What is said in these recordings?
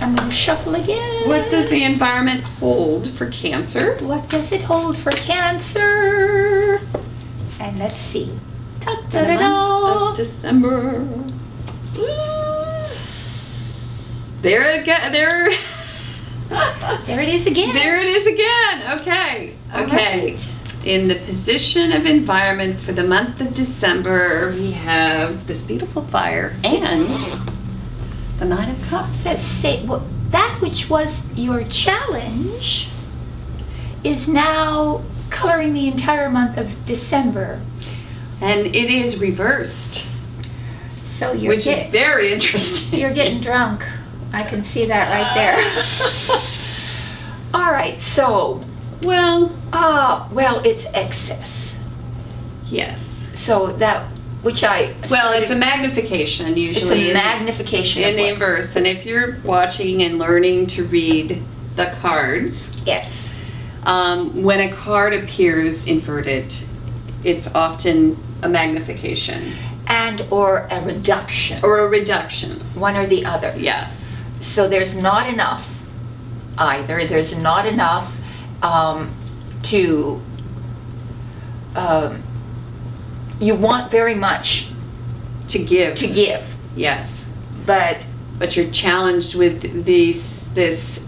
I'm going to shuffle again. What does the environment hold for Cancer? What does it hold for Cancer? And let's see. For the month of December. There it again. There. There it is again. There it is again. Okay. Okay. Right. In the position of environment for the month of December, we have this beautiful fire and the Nine of Cups. Let's say, well, that which was your challenge is now coloring the entire month of December. And it is reversed, So you're which is very interesting. You're getting drunk. I can see that right there. All right, so, Well, well, it's excess. yes. So that, which I... Well, it's a magnification usually. It's a magnification in of the what? inverse. And if you're watching and learning to read the cards, Yes. when a card appears inverted, it's often a magnification And or a reduction. or a reduction. One or the other. Yes. So there's not enough either. There's not enough to... you want very much To give. to give, Yes. but But you're challenged with this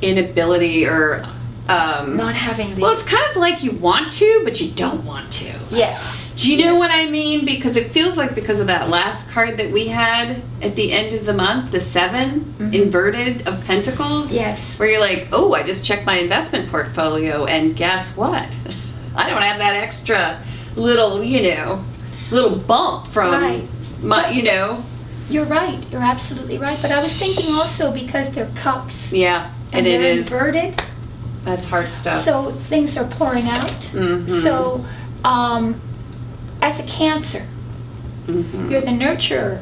inability or not having the... well, it's kind of like you want to, but you don't want to. Yes. Do you know Yes. what I mean? Because it feels like because of that last card that we had at the end of the month, the 7 inverted of Pentacles. Yes. Where you're like, oh, I just checked my investment portfolio, and guess what? I don't have that extra little, little bump from Right. my, You're right. You're absolutely right. But I was thinking also because they're cups Yeah, and it they're is. inverted, That's hard stuff. so things are pouring out. Mhm. So, as a Cancer, Mhm. you're the nurturer.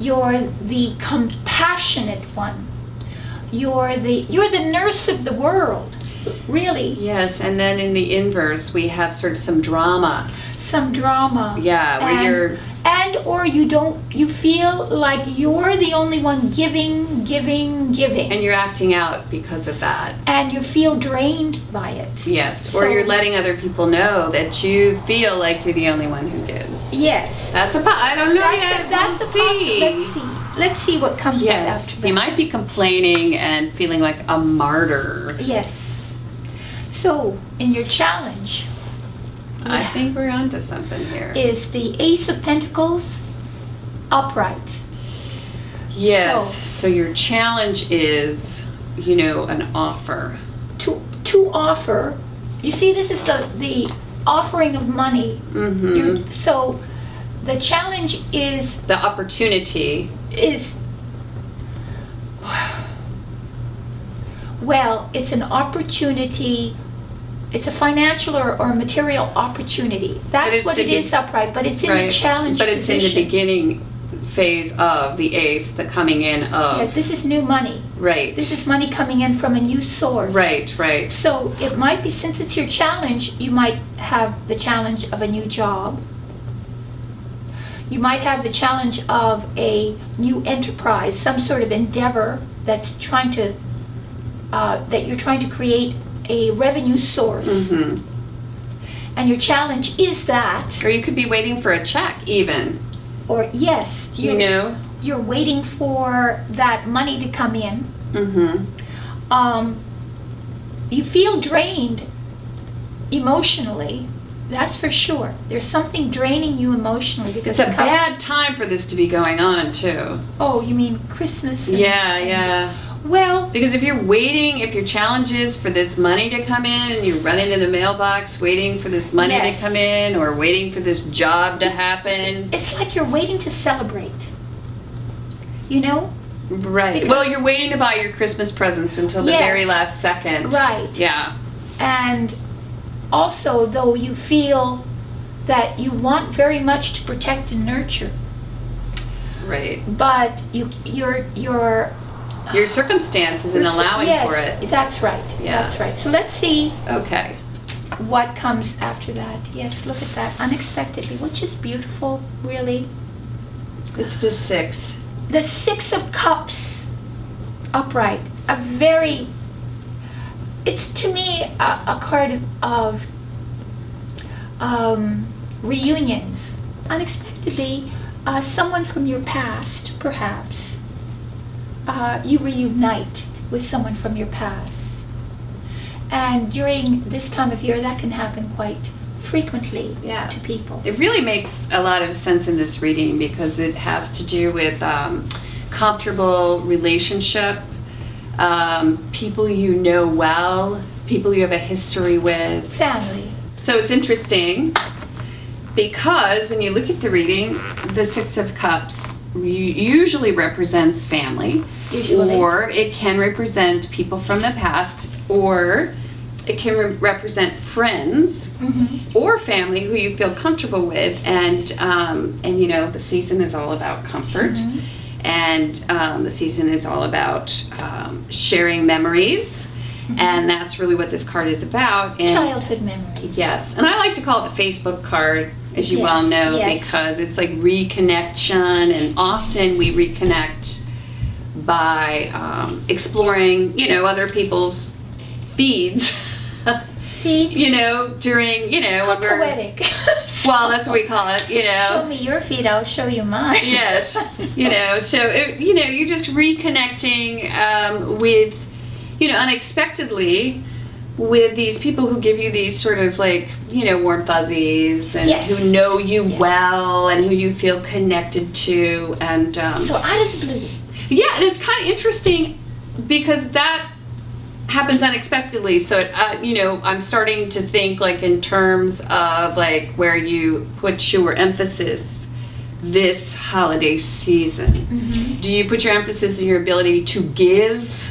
You're the compassionate one. You're the nurse of the world. Really, Yes, and then in the inverse, we have sort of some drama. some drama. Yeah, where you're... or you feel like you're the only one giving. And you're acting out because of that. And you feel drained by it. Yes, So- or you're letting other people know that you feel like you're the only one who gives. Yes. I don't know yet. That's We'll a see. Let's see what comes out Yes, after that. you might be complaining and feeling like a martyr. Yes. So, in your challenge I think we're onto something here. is the Ace of Pentacles upright. Yes, so your challenge is, an offer. To offer, you see, this is the offering of money. Mm-hmm. So, the challenge is The opportunity. Well, it's an opportunity. It's a financial or material opportunity. That's it's what the it is upright, but it's in the challenge But it's position. in the beginning phase of the ace, the coming in of. Yes, this is new money. Right. This is money coming in from a new source. Right. So it might be, since it's your challenge, you might have the challenge of a new job. You might have the challenge of a new enterprise, some sort of endeavor that's trying to, that you're trying to create a revenue source. Mm-hmm. And your challenge is that, Or you could be waiting for a check even. or yes, you're waiting for that money to come in. Mm-hmm. You feel drained emotionally. That's for sure. There's something draining you emotionally because It's a bad time for this to be going on too. Oh, you mean Christmas? Yeah. Well, Because if your challenge is for this money to come in and you're running to the mailbox waiting for this money Yes. to come in or waiting for this job to happen. it's like you're waiting to celebrate. Right. Because- Well, you're waiting to buy your Christmas presents until the Yes. very last second. Right. Yeah. And also, though, you feel that you want very much to protect and nurture, Right. but your Your circumstance isn't allowing yes, for it. That's right. Yeah. That's right. So let's see Okay. what comes after that. Yes, look at that. Unexpectedly, which is beautiful, really. It's the 6. The Six of Cups. upright. It's to me a card of reunions. Unexpectedly, someone from your past, perhaps, you reunite with someone from your past. And during this time of year, that can happen quite frequently to people. It really makes a lot of sense in this reading because it has to do with comfortable relationship, people you know well, people you have a history with. Family. So it's interesting because when you look at the reading, the Six of Cups usually represents family, or it can represent people from the past, or it can represent friends or family who you feel comfortable with, and you know, the season is all about comfort, and the season is all about sharing memories, and that's really what this card is about. And childhood memories. Yes, and I like to call it the Facebook card, as you well know, because it's like reconnection, and often we reconnect by exploring, you know, other people's feeds. You know, during, you know, how poetic. Well, that's what we call it, you know. Show me your feed, I'll show you mine. Yes, you know, so, you know, you're just reconnecting with, you know, unexpectedly with these people who give you these sort of like, you know, warm fuzzies, and who know you well, and who you feel connected to, and so out of the blue. Yeah, and it's kind of interesting because that happens unexpectedly. So, you know, I'm starting to think like in terms of like where you put your emphasis this holiday season. Do you put your emphasis in your ability to give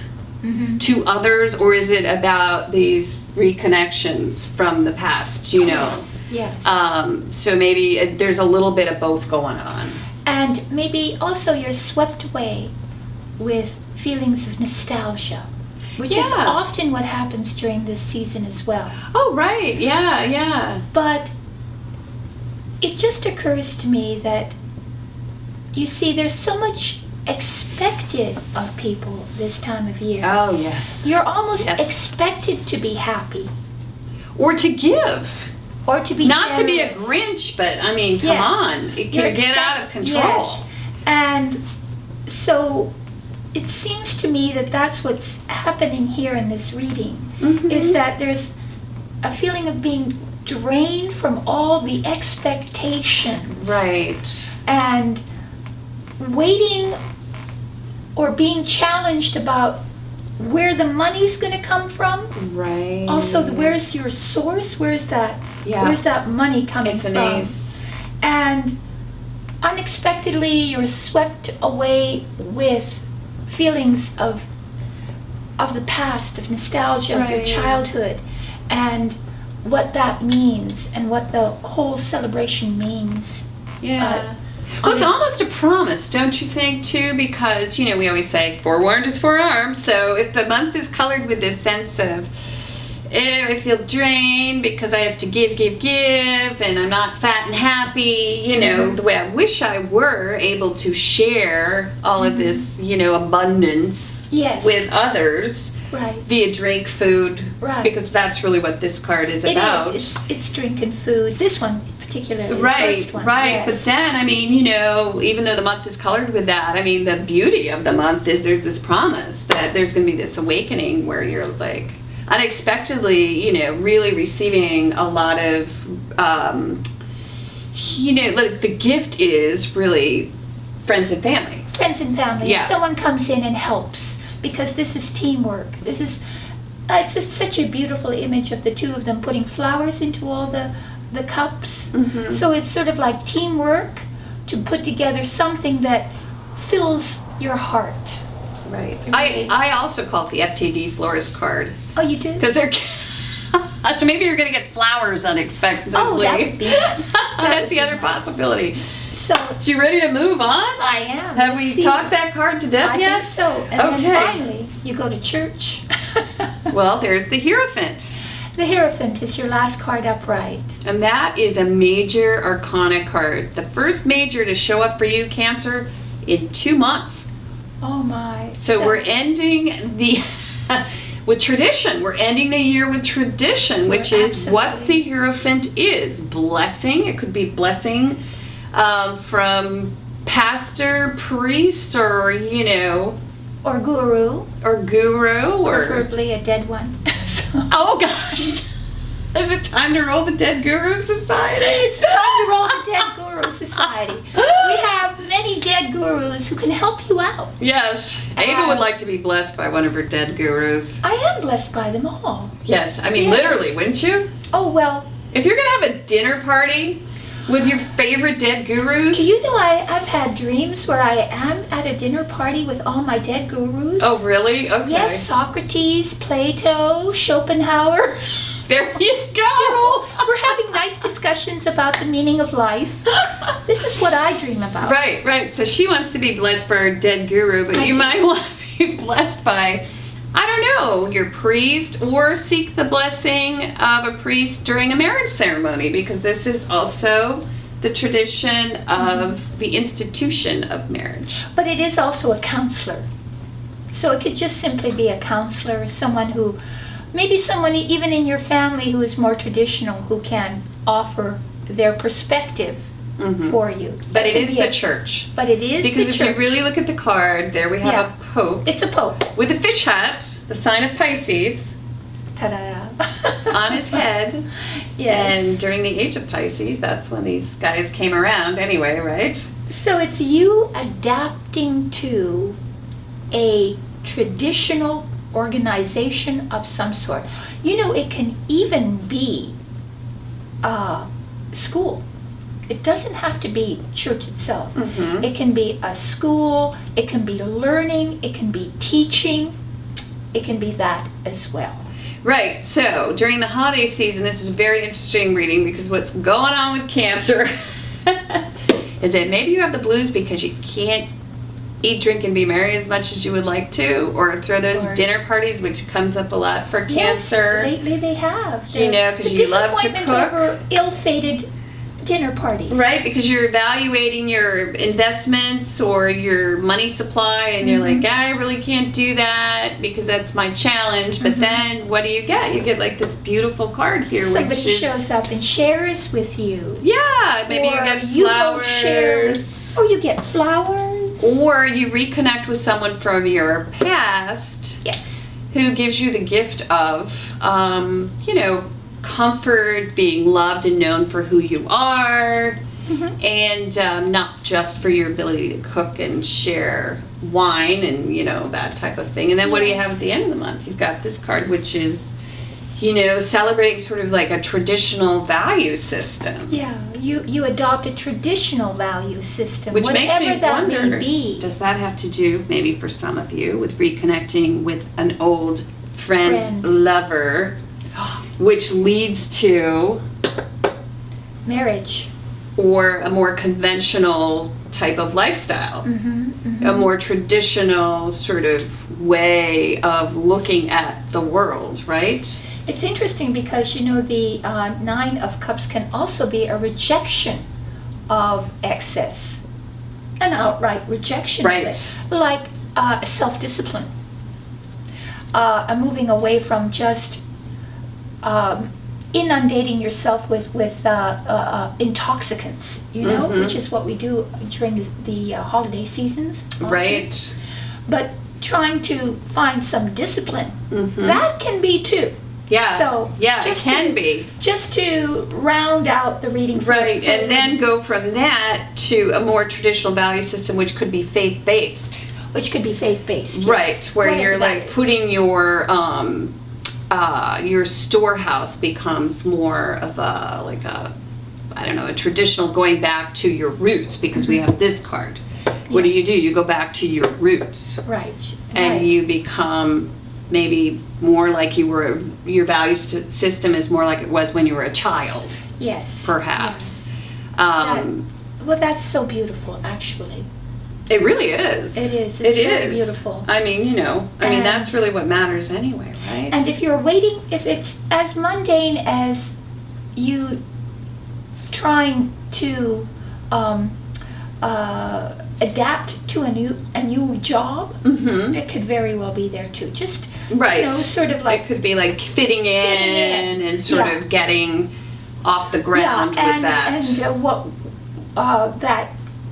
to others, or is it about these reconnections from the past, you know? Yes. So maybe there's a little bit of both going on. And maybe also you're swept away with feelings of nostalgia, which is often what happens during this season as well. Oh, right. Yeah. But it just occurs to me that, you see, there's so much expected of people this time of year. Oh, yes. You're almost expected to be happy. Or to give. Or to be Not generous. to be a Grinch, but I mean, come on. It can get out of control. Yes. And so it seems to me that that's what's happening here in this reading, is that there's a feeling of being drained from all the expectations. Right. And waiting or being challenged about where the money's going to come from. Right. Also, where's your source? Where's that money coming from? It's an ace. And unexpectedly, you're swept away with feelings of the past, of nostalgia, of your childhood, and what that means, and what the whole celebration means. Yeah. Well, it's almost a promise, don't you think, too? Because, you know, we always say, forewarned is forearmed. So if the month is colored with this sense of, I feel drained because I have to give, and I'm not fat and happy, you know, the way I wish I were able to share all of this, you know, abundance with others via drink, food, because that's really what this card is about. It's drink and food. This one particularly. Right, the first one, right. But then, I mean, you know, even though the month is colored with that, I mean, the beauty of the month is there's this promise that there's going to be this awakening where you're like unexpectedly, you know, really receiving a lot of, you know, like the gift is really friends and family. Friends and family. Yeah. Someone comes in and helps, because this is teamwork. This is, it's just such a beautiful image of the two of them putting flowers into all the cups. So it's sort of like teamwork to put together something that fills your heart. Right. I also call it the FTD florist card. Oh, you do? Because they're so maybe you're going to get flowers unexpectedly. Oh, that would be nice. That's the other possibility. So you ready to move on? I am. Have we talked that card to death yet? I think so. And then finally, you go to church. Well, there's the Hierophant. The Hierophant is your last card upright. And that is a major arcana card. The first major to show up for you, Cancer, in 2 months. Oh my. So we're ending the with tradition. We're ending the year with tradition, which is what the Hierophant is. Blessing. It could be blessing from pastor, priest, or, or guru. Or guru. Preferably a dead one. Oh, gosh. Is it time to roll the Dead Guru Society? It's time to roll the Dead Guru Society. We have many dead gurus who can help you out. Yes. Ava would like to be blessed by one of her dead gurus. I am blessed by them all. Yes. I mean, Yes. literally, wouldn't you? Oh, well. If you're going to have a dinner party with your favorite dead gurus. Do you know I've had dreams where I am at a dinner party with all my dead gurus? Oh, really? Okay. Yes, Socrates, Plato, Schopenhauer. There you go. We're having nice discussions about the meaning of life. This is what I dream about. Right. So she wants to be blessed by her dead guru, but you might want to be blessed by, I don't know, your priest, or seek the blessing of a priest during a marriage ceremony, because this is also the tradition of the institution of marriage. But it is also a counselor. So it could just simply be a counselor, someone who, maybe someone even in your family who is more traditional, who can offer their perspective for you. But it is the church. But it is because the if church. you really look at the card, there we have a pope. It's a pope. With a fish hat, the sign of Pisces. Ta-da. On his head. Yes. And during the age of Pisces, that's when these guys came around anyway, right? So it's you adapting to a traditional organization of some sort. It can even be school. It doesn't have to be church itself. It can be a school, it can be learning, it can be teaching, it can be that as well. Right, so during the holiday season, this is a very interesting reading, because what's going on with Cancer is that maybe you have the blues because you can't eat, drink, and be merry as much as you would like to, or throw those dinner parties, which comes up a lot for Cancer. Yes, lately they have. Because you love to cook. Over ill-fated dinner parties. Right, because you're evaluating your investments or your money supply, and you're like, I really can't do that because that's my challenge. But then what do? You get like this beautiful card here. Somebody which is, shows up and shares with you. Yeah, maybe you get flowers. Or you get flowers. Or you reconnect with someone from your past. Yes. Who gives you the gift of, comfort, being loved and known for who you are, and not just for your ability to cook and share wine and, that type of thing. And then what do you have at the end of the month? You've got this card, which is, celebrating sort of like a traditional value system. Yeah, you adopt a traditional value system, which makes me that wonder, may be. Does that have to do, maybe for some of you, with reconnecting with an old friend. Lover, which leads to marriage, or a more conventional type of lifestyle, a more traditional sort of way of looking at the world, right? It's interesting because the Nine of Cups can also be a rejection of excess, an outright rejection of it, like self-discipline, a moving away from just inundating yourself with intoxicants, which is what we do during the holiday seasons. Often. Right. But trying to find some discipline, that can be too. Yeah. So it can be. Just to round out the reading. Right, and then go from that to a more traditional value system, which could be faith-based. Which could be faith-based. Yes. Right, where you're like putting your storehouse becomes more of a traditional going back to your roots, because we have this card. What do? You go back to your roots. Right. And you become maybe more like you were, your value system is more like it was when you were a child. Yes. Perhaps. Yes. Well, that's so beautiful, actually. It really is. It is. It's very beautiful. I mean, that's really what matters anyway, right? And if you're waiting, if it's as mundane as you trying to adapt to a new job, Mm-hmm. it could very well be there too. Just Right. sort of like It could be like fitting in and sort Yeah. of getting off the ground with that. And what that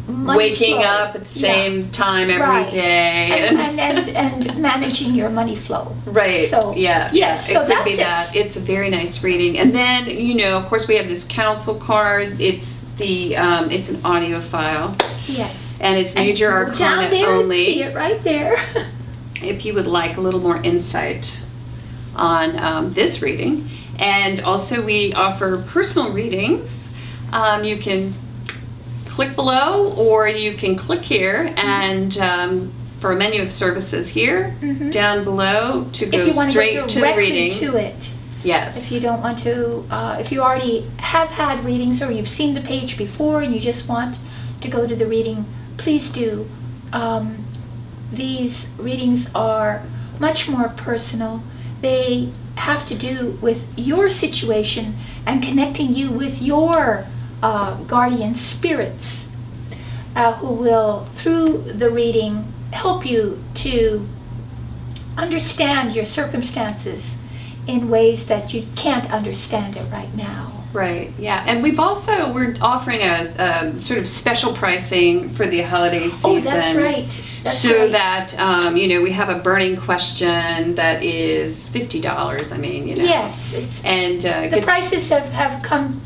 money Waking flow. up at the Yeah. same time every Right. day. And managing your money flow. Right. So, yeah. yes, Yeah. so It could that's be that. It's a very nice reading. And then, of course, we have this counsel card. It's it's an audio file, Yes. and it's And Major you can go down Arcana there and only. see it right there. If you would like a little more insight on this reading. And also, we offer personal readings. You can click below, or you can click here and for a menu of services here, Mhm. down below, to If go you want to straight go to the directly reading. to it. Yes. If you don't want to, if you already have had readings or you've seen the page before and you just want to go to the reading, please do. These readings are much more personal. They have to do with your situation and connecting you with your guardian spirits who will, through the reading, help you to understand your circumstances in ways that you can't understand it right now. Right, yeah. And we're offering a sort of special pricing for the holiday season. Oh, that's right. That's so right. that, we have a burning question that is $50, Yes, it's And the prices have come.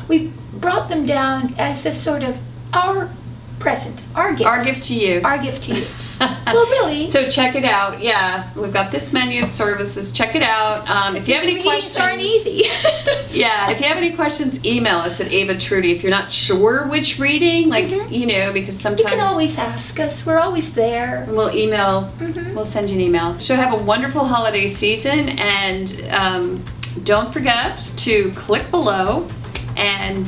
We brought them down as a sort of our present, our gift. Our gift to you. Our gift to you. Well, really. So check it out. Yeah, we've got this menu of services. Check it out. If you have any These questions, aren't easy. yeah, if you have any questions, email us at Ava Trudy. If you're not sure which reading, because You sometimes can always ask us. We're always there. we'll email. Mhm. We'll send you an email. So have a wonderful holiday season, and don't forget to click below and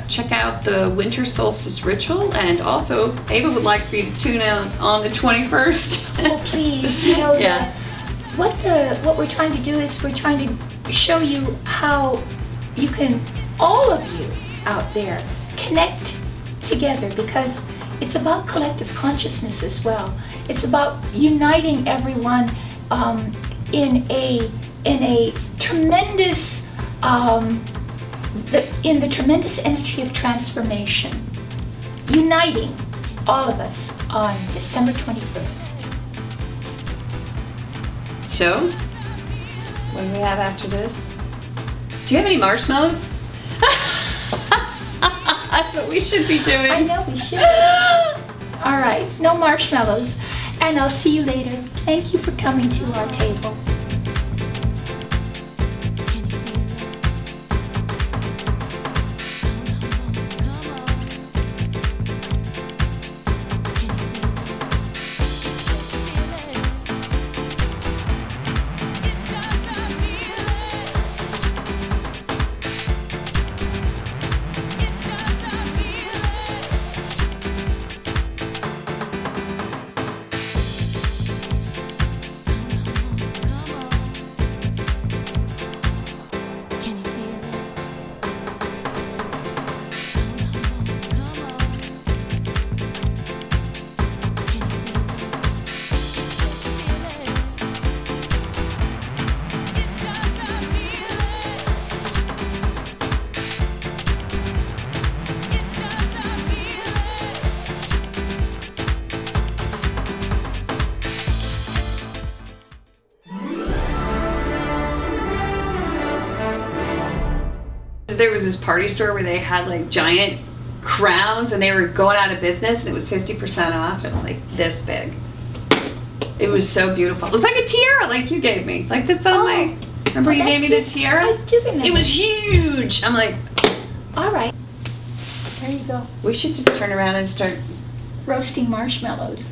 check out the winter solstice ritual. And also, Ava would like for you to tune in on the 21st. Oh, please. Yeah. What we're trying to do is we're trying to show you how you can, all of you out there, connect together, because it's about collective consciousness as well. It's about uniting everyone in a tremendous in the tremendous energy of transformation, uniting all of us on December 21st. So, what do we have after this? Do you have any marshmallows? That's what we should be doing. I know we should. All right, no marshmallows. And I'll see you later. Thank you for coming to our table. There was this party store where they had like giant crowns, and they were going out of business, and it was 50% off. It was like this big. It was so beautiful. It was like a tiara, like you gave me. Like that's on my. Remember you gave me the tiara? I do remember. It was huge. I'm like, All right. There you go. we should just turn around and start. Roasting marshmallows.